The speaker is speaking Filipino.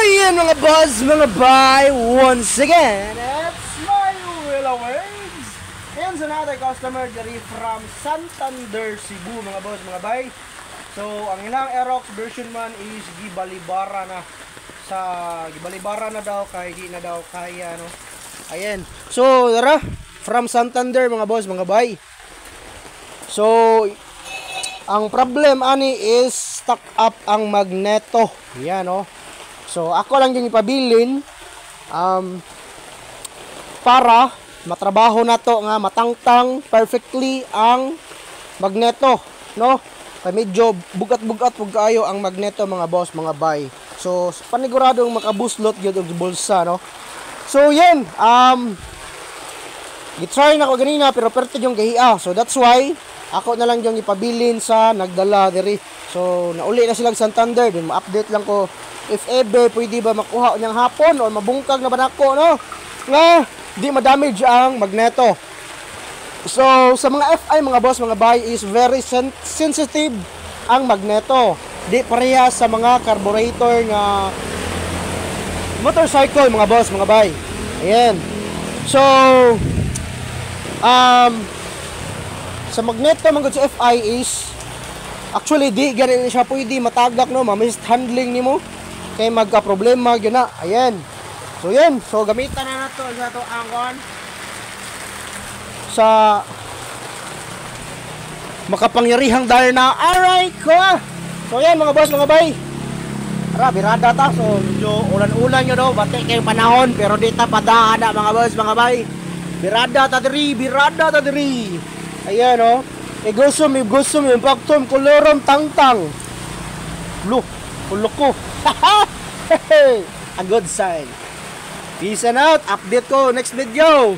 Ayan mga boss, mga bay, once again, it's my Willow Waves. Ayan sa natin customer dari from Santander, Cebu mga boss, mga bay. So, ang ilang Aerox version man is gibalibara na gibalibara na daw kay di na daw kaya no. Ayan. So, tara, from Santander mga boss, mga bay. So, ang problem ani is stuck up ang magneto. Yan no. So, ako lang yung ipabilin para matrabaho na to nga matangtang perfectly ang magneto, no? Kaya medyo bugat-bugat pug kaayo ang magneto mga boss, mga bay. So, paniguradong makabuslot gyud og bulsa, no? So, yan, gitry na ko ganina pero perti yung gahiya. So, that's why ako na lang yung ipabilin sa nagdala diri. So, nauli na silang Santander, din ma-update lang ko if ever pwede ba makuha niyang hapon o mabungkag na ba nako, no? Nga di ma-damage ang magneto. So sa mga FI mga boss, mga bay, is very sensitive ang magneto. Di pareha sa mga carburetor nga motorcycle mga boss, mga bay. Ayan. So sa magneto mga sa FI is actually di ganun siya pwede matagak, no? Ma-mishandling nimo kay magka-problema yun na. Ayan. So yan. So gamitan na nato sa to ang sa makapangyarihang dahil na aray ko. So yan mga boss, mga bay. Tara, birada ta. So medyo ulan-ulan nyo daw. Bati kayong panahon. Pero di ta padaan na mga boss, mga bay. Birada ta diri. Birada ta diri. Ayan o. Igusum, impactum, kolorom, tangtang. Look. Ulok ko. A good sign. Peace and out. Update ko next video.